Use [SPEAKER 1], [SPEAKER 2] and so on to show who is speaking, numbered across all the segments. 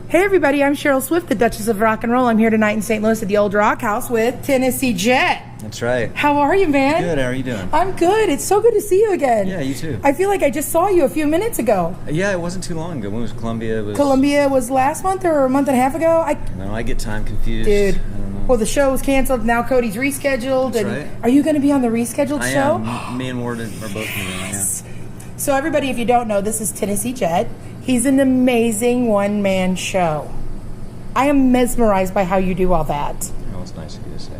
[SPEAKER 1] Hey everybody, I'm Cheryl Swift, the Duchess of Rock and Roll. I'm here tonight in St. Louis at the Old Rock House with Tennessee Jett.
[SPEAKER 2] That's right.
[SPEAKER 1] How are you, man?
[SPEAKER 2] Good, how are you doing?
[SPEAKER 1] I'm good. It's so good to see you again.
[SPEAKER 2] Yeah, you too.
[SPEAKER 1] I feel like I just saw you a few minutes ago.
[SPEAKER 2] Yeah, it wasn't too long ago. When was Columbia?
[SPEAKER 1] Columbia was last month or a month and a half ago?
[SPEAKER 2] No, I get time confused.
[SPEAKER 1] Dude.
[SPEAKER 2] I don't know.
[SPEAKER 1] Well, the show was canceled. Now Cody's rescheduled.
[SPEAKER 2] That's right.
[SPEAKER 1] Are you going to be on the rescheduled show?
[SPEAKER 2] I am. Me and Ward are both
[SPEAKER 1] Yes. So everybody, if you don't know, this is Tennessee Jett. He's an amazing one-man show. I am mesmerized by how you do all that.
[SPEAKER 2] Oh, it's nice of you to say.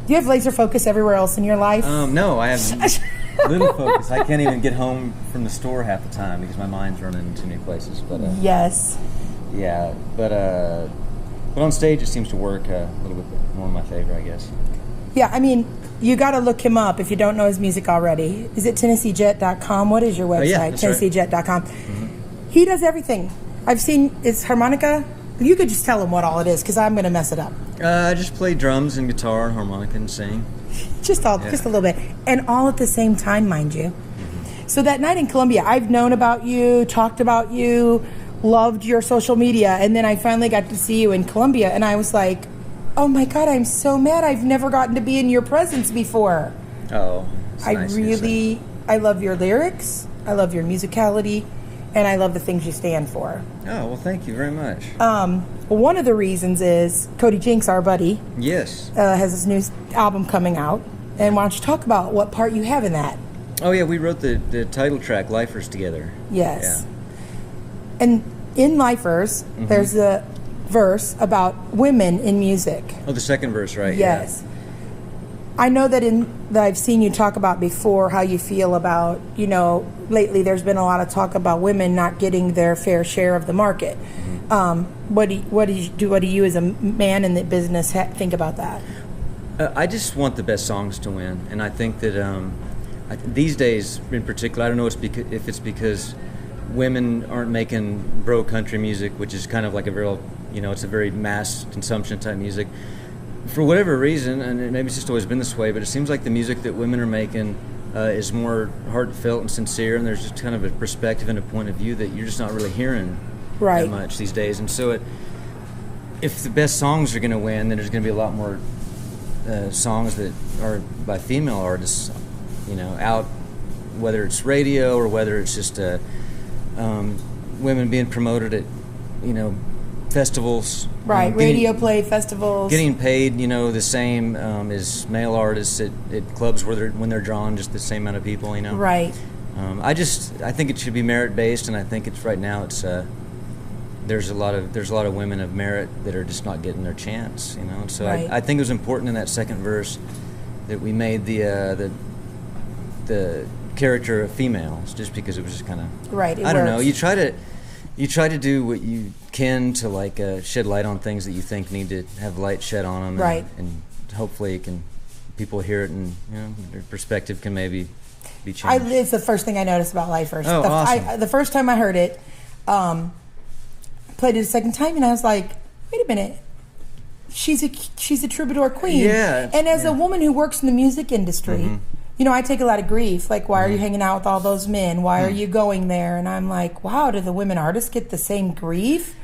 [SPEAKER 1] Do you have laser focus everywhere else in your life?
[SPEAKER 2] No, I have little focus. I can't even get home from the store half the time because my mind's running in too many places. But
[SPEAKER 1] yes.
[SPEAKER 2] Yeah, but on stage it seems to work a little bit more in my favor, I guess.
[SPEAKER 1] Yeah, I mean, you got to look him up if you don't know his music already. Is it TennesseeJett.com? What is your website?
[SPEAKER 2] Yeah, that's
[SPEAKER 1] TennesseeJett.com.
[SPEAKER 2] right. Mm-hmm.
[SPEAKER 1] He does everything. I've seen, it's harmonica. You could just tell him what all it is because I'm going to mess it up.
[SPEAKER 2] I just play drums and guitar and harmonica and sing.
[SPEAKER 1] Just a little bit. And all at the same time, mind you. Mm-hmm. So that night in Columbia, I've known about you, talked about you, loved your social media, and then I finally got to see you in Columbia, and I was like, oh my God, I'm so mad. I've never gotten to be in your presence before.
[SPEAKER 2] Oh,
[SPEAKER 1] I love your lyrics, I love your musicality, and I love the things you stand for.
[SPEAKER 2] Oh, well, thank you very much.
[SPEAKER 1] One of the reasons is Cody Jinks, our buddy,
[SPEAKER 2] yes,
[SPEAKER 1] has his new album coming out, and why don't you talk about what part you have in that?
[SPEAKER 2] Oh, yeah, we wrote the title track, Lifers, together.
[SPEAKER 1] Yes.
[SPEAKER 2] Yeah.
[SPEAKER 1] And in Lifers, mm-hmm. there's a verse about women in music.
[SPEAKER 2] Oh, the second verse, right?
[SPEAKER 1] Yes. Yeah. I know that I've seen you talk about before how you feel about, lately there's been a lot of talk about women not getting their fair share of the market. Mm-hmm. What do you as a man in the business think about that?
[SPEAKER 2] I just want the best songs to win, and I think that these days in particular, I don't know if it's because women aren't making bro country music, which is kind of like a real, it's a very mass consumption type music. For whatever reason, and maybe it's just always been this way, but it seems like the music that women are making is more heartfelt and sincere, and there's just kind of a perspective and a point of view that you're just not really hearing that much these days. And so if the best songs are going to win, then there's going to be a lot more songs that are by female artists, out, whether it's radio or whether it's just women being promoted at, festivals.
[SPEAKER 1] Right, radio play, festivals.
[SPEAKER 2] Getting paid, the same as male artists at clubs when they're drawing just the same amount of people,
[SPEAKER 1] Right.
[SPEAKER 2] I think it should be merit based, and I think it's right now there's a lot of women of merit that are just not getting their chance, And so
[SPEAKER 1] right.
[SPEAKER 2] I think it was important in that second verse that we made the character of females, just because it was just kind of
[SPEAKER 1] right.
[SPEAKER 2] I don't know. You try to do what you can to shed light on things that you think need to have light shed on them,
[SPEAKER 1] right?
[SPEAKER 2] And hopefully people hear it, and their perspective can maybe be changed.
[SPEAKER 1] It's the first thing I noticed about Lifers.
[SPEAKER 2] Oh, awesome.
[SPEAKER 1] The first time I heard it, played it a second time, and I was like, wait a minute. She's a troubadour queen.
[SPEAKER 2] Yeah.
[SPEAKER 1] And as a woman who works in the music industry,
[SPEAKER 2] mm-hmm.
[SPEAKER 1] I take a lot of grief. Like, why are you hanging out with all those men? Why are you going there? And I'm like, wow, do the women artists get the same grief?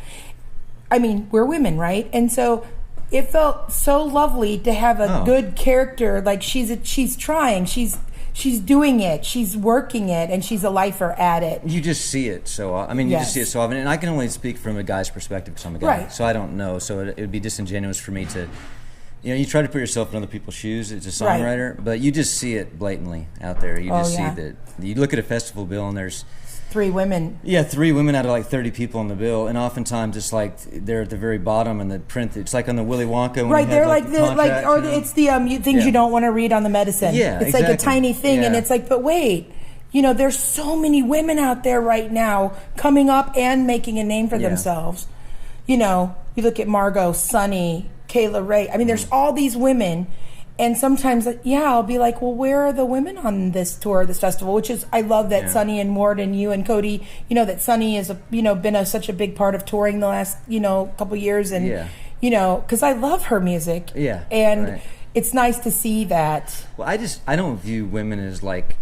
[SPEAKER 1] I mean, we're women, right? And so it felt so lovely to have a good character. Like, she's trying. She's doing it. She's working it, and she's a lifer at it.
[SPEAKER 2] You just see it just see it so often. And I can only speak from a guy's perspective because I'm a guy.
[SPEAKER 1] Right.
[SPEAKER 2] So I don't know. So it would be disingenuous for me to... you try to put yourself in other people's shoes as a songwriter, right. But you just see it blatantly out there. You just see that. You look at a festival bill and there's
[SPEAKER 1] 3 women.
[SPEAKER 2] Yeah, 3 women out of like 30 people on the bill, and oftentimes it's like they're at the very bottom and the print. It's like on the Willy Wonka. When
[SPEAKER 1] right, they're
[SPEAKER 2] the
[SPEAKER 1] it's the things you don't want to read on the medicine.
[SPEAKER 2] Yeah,
[SPEAKER 1] it's like a tiny thing, and it's like, but wait. There's so many women out there right now coming up and making a name for themselves. You look at Margot, Sunny, Kayla Ray. I mean, there's all these women, and sometimes, I'll be like, well, where are the women on this tour, this festival? Which is, I love that Sunny and Ward and you and Cody, that Sunny has, been such a big part of touring the last, couple years, and because I love her music.
[SPEAKER 2] Yeah,
[SPEAKER 1] and it's nice to see that.
[SPEAKER 2] Well, I don't view women as like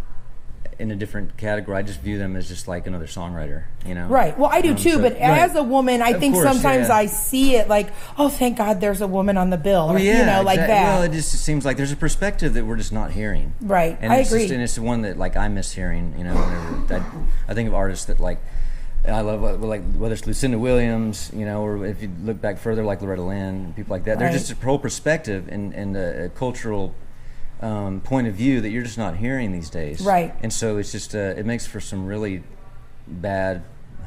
[SPEAKER 2] in a different category. I just view them as just like another songwriter, you know.
[SPEAKER 1] Right. Well, I do too. But as a woman, I think sometimes I see it like, oh, thank God, there's a woman on the bill. Or, you know, like that.
[SPEAKER 2] Well, it just seems like there's a perspective that we're just not hearing.
[SPEAKER 1] Right.
[SPEAKER 2] And
[SPEAKER 1] I agree.
[SPEAKER 2] And it's the one that like I miss hearing. You know, whenever I think of artists that like. I love, like, whether it's Lucinda Williams, you know, or if you look back further, like Loretta Lynn, people like that. They're just a whole perspective and a cultural point of view that you're just not hearing these days.
[SPEAKER 1] Right.
[SPEAKER 2] And so it's just, it makes for some really bad,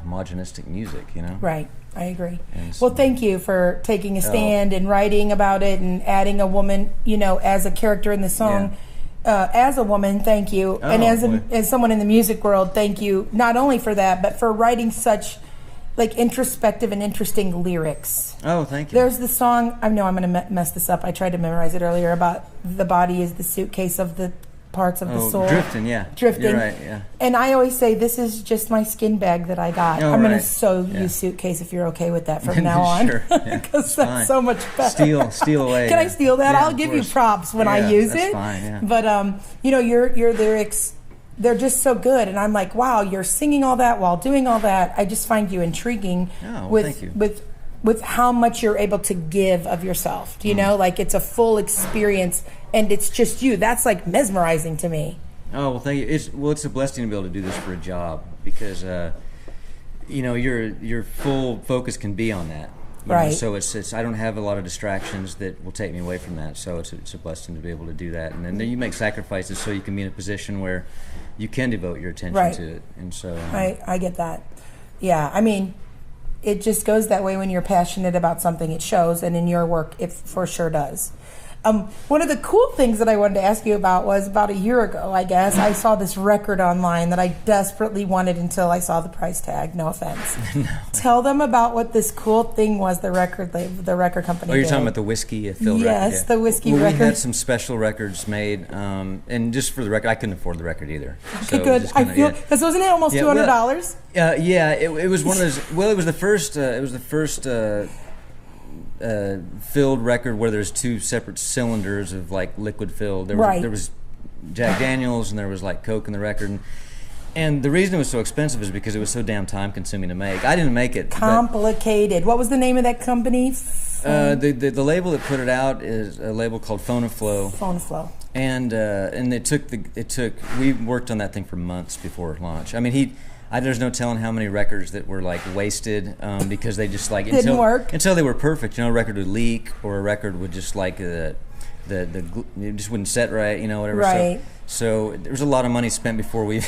[SPEAKER 2] homogenistic music, you know?
[SPEAKER 1] Right. I agree.
[SPEAKER 2] So,
[SPEAKER 1] well, thank you for taking a stand and writing about it and adding a woman, you know, as a character in the song.
[SPEAKER 2] Yeah.
[SPEAKER 1] As a woman, thank you, and as someone in the music world, thank you not only for that, but for writing such like introspective and interesting lyrics.
[SPEAKER 2] Oh, thank you.
[SPEAKER 1] There's the song. I know I'm going to mess this up. I tried to memorize it earlier about the body is the suitcase of the parts of the soul.
[SPEAKER 2] Drifting, yeah.
[SPEAKER 1] Drifting.
[SPEAKER 2] You're right, yeah.
[SPEAKER 1] And I always say, this is just my skin bag that I got.
[SPEAKER 2] Oh,
[SPEAKER 1] I'm going to sew you suitcase if you're okay with that from now on.
[SPEAKER 2] Sure.
[SPEAKER 1] Because that's so much better.
[SPEAKER 2] Steal away.
[SPEAKER 1] Can I steal that?
[SPEAKER 2] Yeah,
[SPEAKER 1] I'll give you props when I use it.
[SPEAKER 2] Fine, yeah.
[SPEAKER 1] But, you know, your lyrics, they're just so good. And I'm like, wow, you're singing all that while doing all that. I just find you intriguing
[SPEAKER 2] thank you.
[SPEAKER 1] with how much you're able to give of yourself. You know, like it's a full experience and it's just you. That's like mesmerizing to me.
[SPEAKER 2] Oh, well, thank you. It's a blessing to be able to do this for a job because, you know, your full focus can be on that. You know? So it's I don't have a lot of distractions that will take me away from that. So it's a blessing to be able to do that. And then you make sacrifices so you can be in a position where you can devote your attention to it. And so
[SPEAKER 1] I get that. Yeah, I mean, it just goes that way when you're passionate about something. It shows, and in your work, it for sure does. One of the cool things that I wanted to ask you about was about a year ago, I guess, I saw this record online that I desperately wanted until I saw the price tag. No offense. No. Tell them about what this cool thing was the record company
[SPEAKER 2] Oh, you're
[SPEAKER 1] did.
[SPEAKER 2] talking about the whiskey filled record?
[SPEAKER 1] Yes, the whiskey record.
[SPEAKER 2] We had some special records made, and just for the record, I couldn't afford the record either.
[SPEAKER 1] Okay, so good. I feel because wasn't it almost $200?
[SPEAKER 2] It was one of those. Well, it was the first. Filled record where there's two separate cylinders of like liquid filled. There was Jack Daniels and there was like Coke in the record. And the reason it was so expensive is because it was so damn time consuming to make. I didn't make it.
[SPEAKER 1] Complicated. What was the name of that company?
[SPEAKER 2] The label that put it out is a label called Phonoflow.
[SPEAKER 1] Phonoflow.
[SPEAKER 2] And we worked on that thing for months before launch. I mean, there's no telling how many records that were like wasted because they just like
[SPEAKER 1] didn't work
[SPEAKER 2] until they were perfect. You know, a record would leak or a record would just like it just wouldn't set right. You know, whatever.
[SPEAKER 1] Right.
[SPEAKER 2] So there was a lot of money spent before we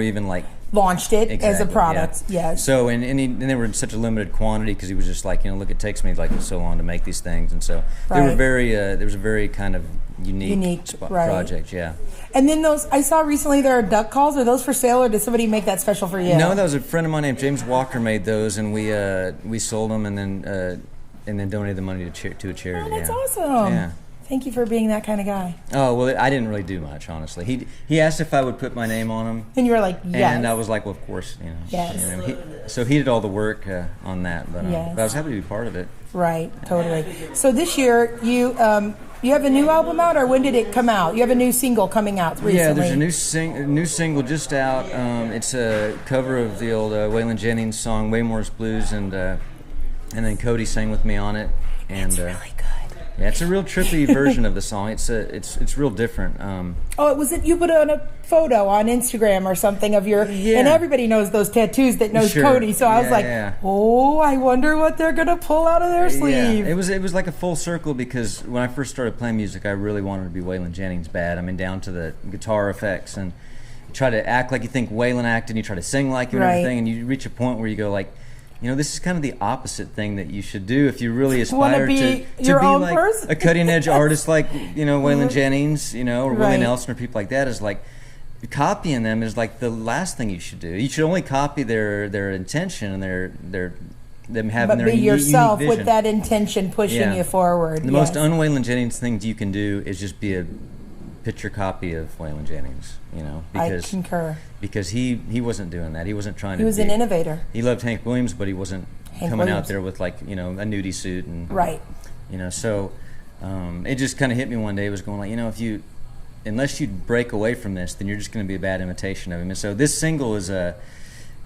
[SPEAKER 2] even like
[SPEAKER 1] launched it as a product.
[SPEAKER 2] Yeah. Yes. So and they were in such a limited quantity because he was just like, you know, look, it takes me like so long to make these things, and so they were very. There was a very kind of unique project. Yeah.
[SPEAKER 1] And then those I saw recently, there are duck calls. Are those for sale, or did somebody make that special for you?
[SPEAKER 2] No, that was a friend of mine named James Walker made those, and we sold them and then donated the money to a charity.
[SPEAKER 1] Oh, that's awesome. Yeah. Thank you for being that kind of guy.
[SPEAKER 2] Oh, well, I didn't really do much, honestly. He asked if I would put my name on them.
[SPEAKER 1] And you were like, yes.
[SPEAKER 2] And I was like, well, of course, you know.
[SPEAKER 1] Yes.
[SPEAKER 2] You know, so he did all the work on that, but I was happy to be part of it.
[SPEAKER 1] Right, totally. So this year, you have a new album out, or when did it come out? You have a new single coming out recently.
[SPEAKER 2] Yeah, there's a new single just out. It's a cover of the old Waylon Jennings song, Waymore's Blues, and then Cody sang with me on it. And
[SPEAKER 1] it's really good.
[SPEAKER 2] Yeah, it's a real trippy version of the song. It's real different.
[SPEAKER 1] It was you put on a photo on Instagram or something of your, and everybody knows those tattoos that knows Cody. So I was like, oh, I wonder what they're gonna pull out of their sleeve.
[SPEAKER 2] Yeah. It was like a full circle because when I first started playing music, I really wanted to be Waylon Jennings bad. I mean, down to the guitar effects, and you try to act like you think Waylon acted, and you try to sing like him and everything, and you reach a point where you go like, you know, this is kind of the opposite thing that you should do if you really aspire to be like a cutting edge artist like, you know, Waylon Jennings, you know, or Willie Nelson or people like that. Is like copying them is like the last thing you should do. You should only copy their intention and them having their unique
[SPEAKER 1] yourself
[SPEAKER 2] vision.
[SPEAKER 1] With that intention pushing you forward.
[SPEAKER 2] The most un-Waylon Jennings thing you can do is just be a picture copy of Waylon Jennings, you know, because
[SPEAKER 1] I concur.
[SPEAKER 2] Because he wasn't doing that. He wasn't trying to.
[SPEAKER 1] He was an innovator.
[SPEAKER 2] He loved Hank Williams, but he wasn't coming out there with like, you know, a nudie suit and you know. So it just kind of hit me one day. It was going like, you know, if you unless you break away from this, then you're just going to be a bad imitation of him. And so this single is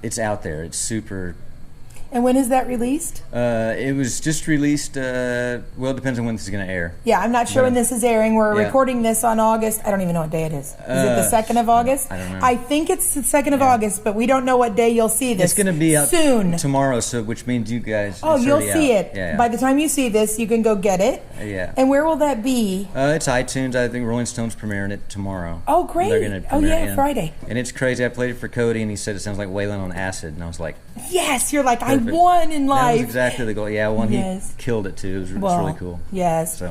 [SPEAKER 2] it's out there. It's super.
[SPEAKER 1] And when is that released?
[SPEAKER 2] It was just released, well, it depends on when this is going to air.
[SPEAKER 1] Yeah, I'm not sure when this is airing. We're recording this on August. I don't even know what day it is. Is it the 2nd of August?
[SPEAKER 2] I don't know.
[SPEAKER 1] I think it's the 2nd of August, but we don't know what day you'll see this.
[SPEAKER 2] It's going to be out
[SPEAKER 1] soon.
[SPEAKER 2] Tomorrow, so which means you guys...
[SPEAKER 1] Oh, you'll see
[SPEAKER 2] out.
[SPEAKER 1] it.
[SPEAKER 2] Yeah.
[SPEAKER 1] By the time you see this, you can go get it.
[SPEAKER 2] Yeah.
[SPEAKER 1] And where will that be?
[SPEAKER 2] It's iTunes. I think Rolling Stone's premiering it tomorrow.
[SPEAKER 1] Oh, great.
[SPEAKER 2] They're gonna premiere it
[SPEAKER 1] Friday.
[SPEAKER 2] And it's crazy. I played it for Cody, and he said it sounds like Waylon on acid, and I was like...
[SPEAKER 1] Yes, you're like,
[SPEAKER 2] perfect.
[SPEAKER 1] I won in life.
[SPEAKER 2] That was exactly the goal. Yeah, he killed it too. It was really cool.
[SPEAKER 1] Yes.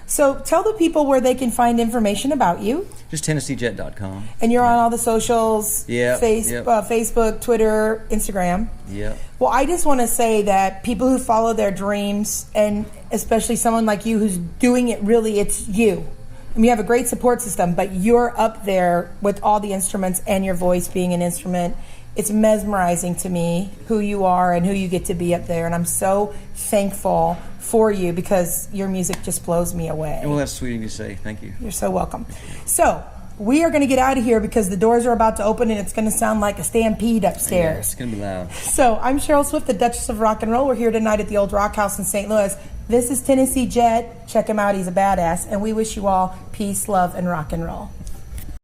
[SPEAKER 1] So tell the people where they can find information about you.
[SPEAKER 2] Just TennesseeJett.com.
[SPEAKER 1] And you're on all the socials.
[SPEAKER 2] Facebook,
[SPEAKER 1] Twitter, Instagram.
[SPEAKER 2] Yeah.
[SPEAKER 1] Well, I just want to say that people who follow their dreams, and especially someone like you who's doing it, really, it's you. I mean, you have a great support system, but you're up there with all the instruments and your voice being an instrument. It's mesmerizing to me who you are and who you get to be up there. And I'm so thankful for you because your music just blows me away.
[SPEAKER 2] Well, that's sweet of you to say. Thank you.
[SPEAKER 1] You're so welcome. So we are going to get out of here because the doors are about to open and it's going to sound like a stampede upstairs.
[SPEAKER 2] Yeah, it's going to be loud.
[SPEAKER 1] So I'm Cheryl Swift, the Duchess of Rock and Roll. We're here tonight at the Old Rock House in St. Louis. This is Tennessee Jett. Check him out. He's a badass. And we wish you all peace, love, and rock and roll.